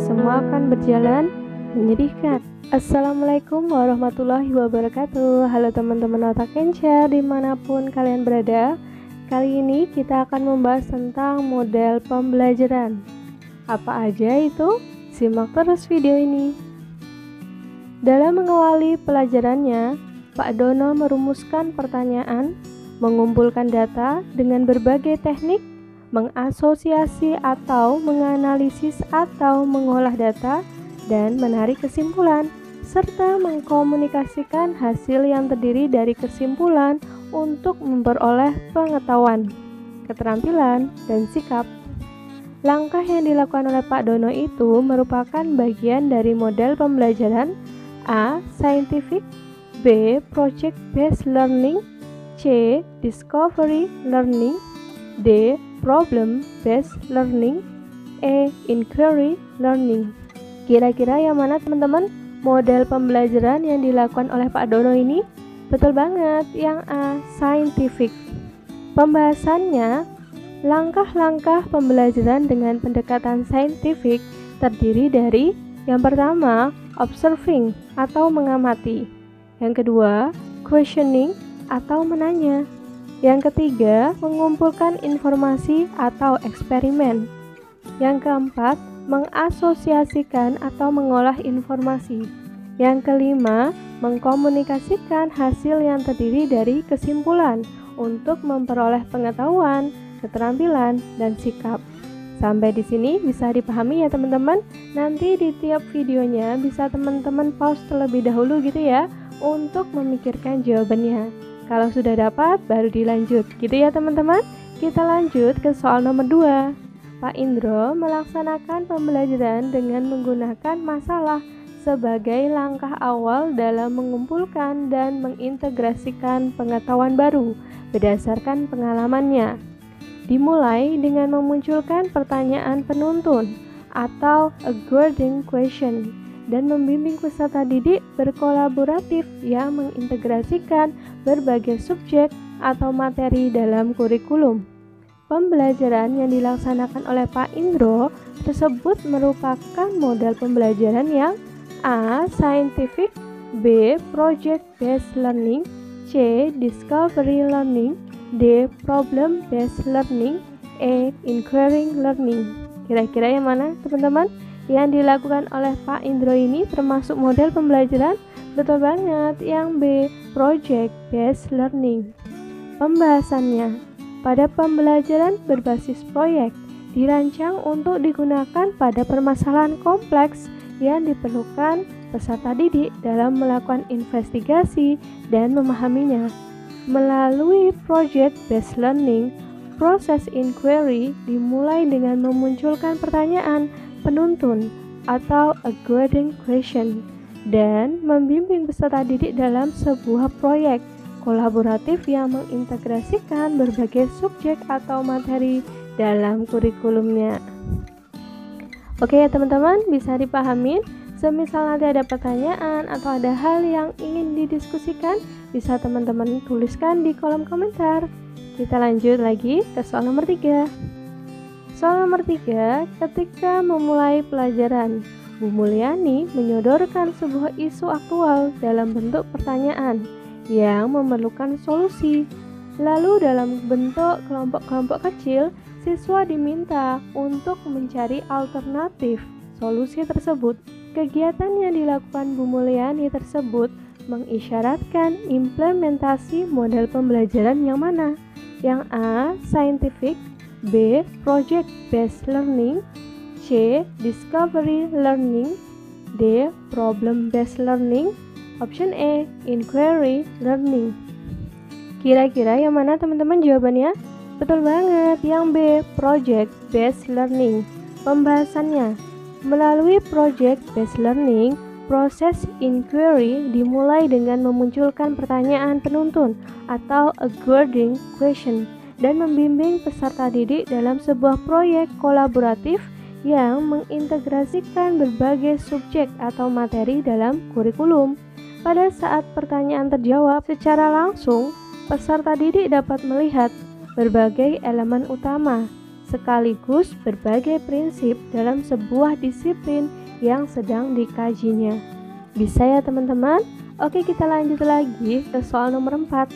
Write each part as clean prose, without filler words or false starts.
semua akan berjalan menyedihkan. Assalamualaikum warahmatullahi wabarakatuh. Halo teman-teman otak kencer dimanapun kalian berada. Kali ini kita akan membahas tentang model pembelajaran. Apa aja itu? Simak terus video ini. Dalam mengawali pelajarannya, Pak Dono merumuskan pertanyaan, mengumpulkan data dengan berbagai teknik, mengasosiasi atau menganalisis atau mengolah data, dan menarik kesimpulan, serta mengkomunikasikan hasil yang terdiri dari kesimpulan untuk memperoleh pengetahuan, keterampilan, dan sikap. Langkah yang dilakukan oleh Pak Dono itu merupakan bagian dari model pembelajaran A. Scientific, B. Project-based learning, C. Discovery learning, D. Problem-based learning, E. Inquiry learning. Kira-kira yang mana teman-teman model pembelajaran yang dilakukan oleh Pak Dono ini? Betul banget, yang A. Scientific. Pembahasannya, langkah-langkah pembelajaran dengan pendekatan saintifik terdiri dari yang pertama, observing atau mengamati. Yang kedua, questioning atau menanya. Yang ketiga, mengumpulkan informasi atau eksperimen. Yang keempat, mengasosiasikan atau mengolah informasi. Yang kelima, mengkomunikasikan hasil yang terdiri dari kesimpulan untuk memperoleh pengetahuan, keterampilan, dan sikap. Sampai di sini bisa dipahami ya teman-teman. Nanti di tiap videonya bisa teman-teman pause terlebih dahulu gitu ya untuk memikirkan jawabannya. Kalau sudah dapat, baru dilanjut. Gitu ya teman-teman. Kita lanjut ke soal nomor 2. Pak Indro melaksanakan pembelajaran dengan menggunakan masalah sebagai langkah awal dalam mengumpulkan dan mengintegrasikan pengetahuan baru berdasarkan pengalamannya. Dimulai dengan memunculkan pertanyaan penuntun atau a guiding question dan membimbing peserta didik berkolaboratif yang mengintegrasikan berbagai subjek atau materi dalam kurikulum. Pembelajaran yang dilaksanakan oleh Pak Indro tersebut merupakan model pembelajaran yang A. Scientific, B. Project-based learning, C. Discovery learning, D. Problem-based learning, E. Inquiry learning. Kira-kira yang mana teman-teman? Yang dilakukan oleh Pak Indro ini termasuk model pembelajaran? Betul banget, yang B. Project-based learning. Pembahasannya, pada pembelajaran berbasis proyek dirancang untuk digunakan pada permasalahan kompleks yang diperlukan peserta didik dalam melakukan investigasi dan memahaminya. Melalui project-based learning, proses inquiry dimulai dengan memunculkan pertanyaan penuntun atau a guiding question dan membimbing peserta didik dalam sebuah proyek kolaboratif yang mengintegrasikan berbagai subjek atau materi dalam kurikulumnya. Oke ya teman-teman, bisa dipahami? Semisal nanti ada pertanyaan atau ada hal yang ingin didiskusikan, bisa teman-teman tuliskan di kolom komentar. Kita lanjut lagi ke soal nomor 3. Soal nomor 3, ketika memulai pelajaran, Bu Mulyani menyodorkan sebuah isu aktual dalam bentuk pertanyaan yang memerlukan solusi. Lalu dalam bentuk kelompok-kelompok kecil, siswa diminta untuk mencari alternatif solusi tersebut. Kegiatan yang dilakukan Bu Mulyani tersebut mengisyaratkan implementasi model pembelajaran yang mana? Yang A. Scientific, B. Project-based learning, C. Discovery learning, D. Problem-based learning, option E. Inquiry learning. Kira-kira yang mana teman-teman jawabannya? Betul banget, yang B. Project-based learning. Pembahasannya, melalui project-based learning, proses inquiry dimulai dengan memunculkan pertanyaan penuntun atau a guiding question dan membimbing peserta didik dalam sebuah proyek kolaboratif yang mengintegrasikan berbagai subjek atau materi dalam kurikulum. Pada saat pertanyaan terjawab secara langsung, peserta didik dapat melihat berbagai elemen utama sekaligus berbagai prinsip dalam sebuah disiplin yang sedang dikajinya. Bisa ya teman-teman? Oke, kita lanjut lagi ke soal nomor 4.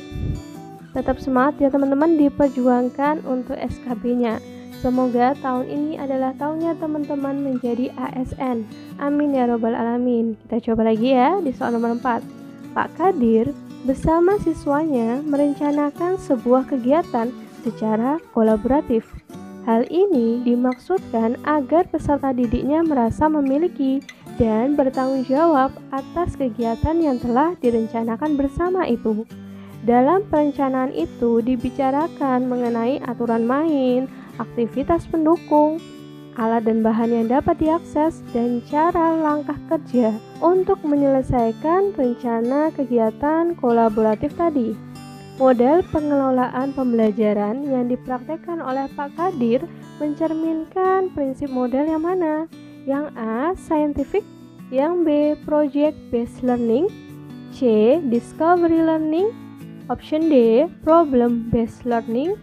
Tetap semangat ya teman-teman, diperjuangkan untuk SKB-nya. Semoga tahun ini adalah tahunnya teman-teman menjadi ASN. Amin ya robbal alamin. Kita coba lagi ya di soal nomor 4. Pak Kadir bersama siswanya merencanakan sebuah kegiatan secara kolaboratif. Hal ini dimaksudkan agar peserta didiknya merasa memiliki dan bertanggung jawab atas kegiatan yang telah direncanakan bersama itu. Dalam perencanaan itu dibicarakan mengenai aturan main, aktivitas pendukung, alat dan bahan yang dapat diakses, dan cara langkah kerja untuk menyelesaikan rencana kegiatan kolaboratif tadi. Model pengelolaan pembelajaran yang dipraktekkan oleh Pak Kadir mencerminkan prinsip model yang mana? Yang A. Scientific, yang B. Project Based Learning, C. Discovery Learning, Option D. Problem Based Learning,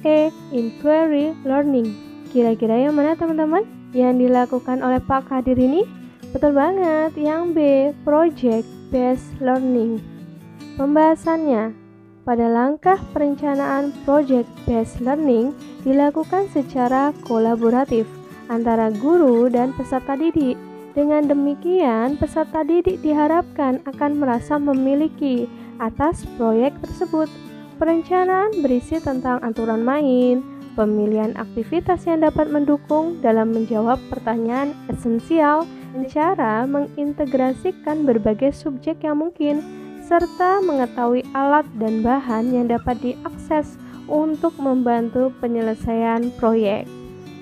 E. Inquiry Learning. Kira-kira yang mana teman-teman yang dilakukan oleh Pak Kadir ini? Betul banget, yang B. Project Based Learning. Pembahasannya, pada langkah perencanaan Project Based Learning dilakukan secara kolaboratif antara guru dan peserta didik. Dengan demikian, peserta didik diharapkan akan merasa memiliki atas proyek tersebut. Perencanaan berisi tentang aturan main, pemilihan aktivitas yang dapat mendukung dalam menjawab pertanyaan esensial, dan cara mengintegrasikan berbagai subjek yang mungkin, serta mengetahui alat dan bahan yang dapat diakses untuk membantu penyelesaian proyek.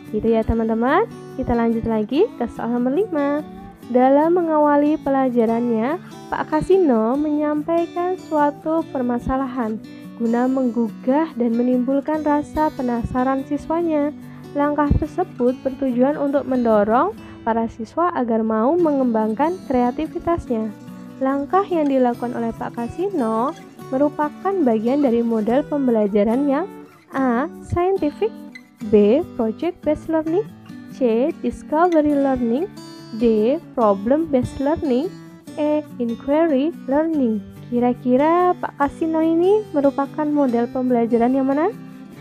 Gitu ya teman-teman. Kita lanjut lagi ke soal nomor 5. Dalam mengawali pelajarannya, Pak Kasino menyampaikan suatu permasalahan guna menggugah dan menimbulkan rasa penasaran siswanya. Langkah tersebut bertujuan untuk mendorong para siswa agar mau mengembangkan kreativitasnya. Langkah yang dilakukan oleh Pak Kasino merupakan bagian dari model pembelajaran yang A. Scientific, B. Project Based Learning, C. Discovery Learning, D. Problem Based Learning, E. Inquiry Learning. Kira-kira Pak Kasino ini merupakan model pembelajaran yang mana?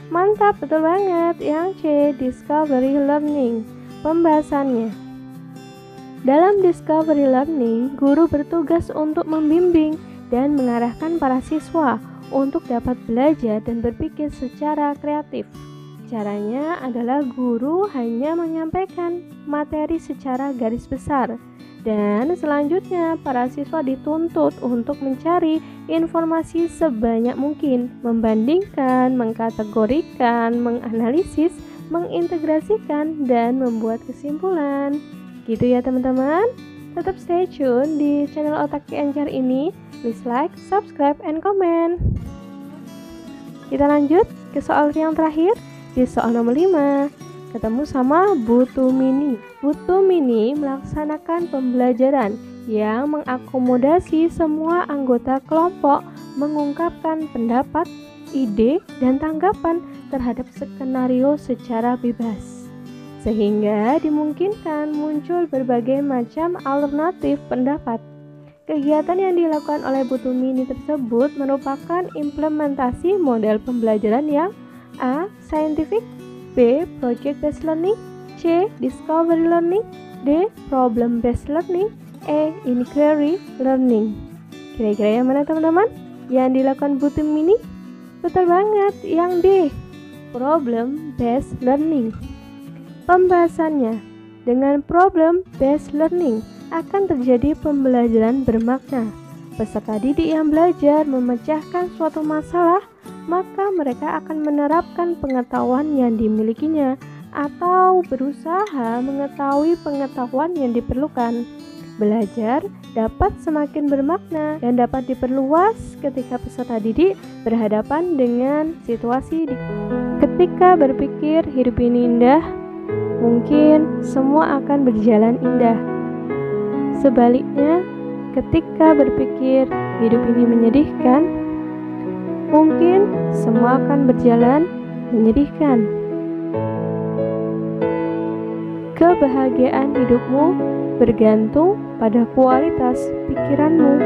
Mantap, betul banget, yang C. Discovery Learning. Pembahasannya, dalam Discovery Learning, guru bertugas untuk membimbing dan mengarahkan para siswa untuk dapat belajar dan berpikir secara kreatif. Caranya adalah guru hanya menyampaikan materi secara garis besar, dan selanjutnya para siswa dituntut untuk mencari informasi sebanyak mungkin, membandingkan, mengkategorikan, menganalisis, mengintegrasikan, dan membuat kesimpulan. Gitu ya teman-teman. Tetap stay tune di channel Otak Encer ini. Please like, subscribe, and comment. Kita lanjut ke soal yang terakhir. Di soal nomor 5, ketemu sama Bu Tumini. Bu Tumini melaksanakan pembelajaran yang mengakomodasi semua anggota kelompok mengungkapkan pendapat, ide, dan tanggapan terhadap skenario secara bebas, sehingga dimungkinkan muncul berbagai macam alternatif pendapat. Kegiatan yang dilakukan oleh Bu Tumini tersebut merupakan implementasi model pembelajaran yang A. Scientific, B. Project Based Learning, C. Discovery Learning, D. Problem Based Learning, E. Inquiry Learning. Kira-kira yang mana teman-teman yang dilakukan Bu Tumini? Betul banget, yang D. Problem Based Learning. Pembahasannya, dengan Problem Based Learning akan terjadi pembelajaran bermakna. Peserta didik yang belajar memecahkan suatu masalah, maka mereka akan menerapkan pengetahuan yang dimilikinya atau berusaha mengetahui pengetahuan yang diperlukan. Belajar dapat semakin bermakna dan dapat diperluas ketika peserta didik berhadapan dengan situasi ketika berpikir hidup ini indah, mungkin semua akan berjalan indah. Sebaliknya, ketika berpikir hidup ini menyedihkan, mungkin semua akan berjalan menyedihkan. Kebahagiaan hidupmu bergantung pada kualitas pikiranmu.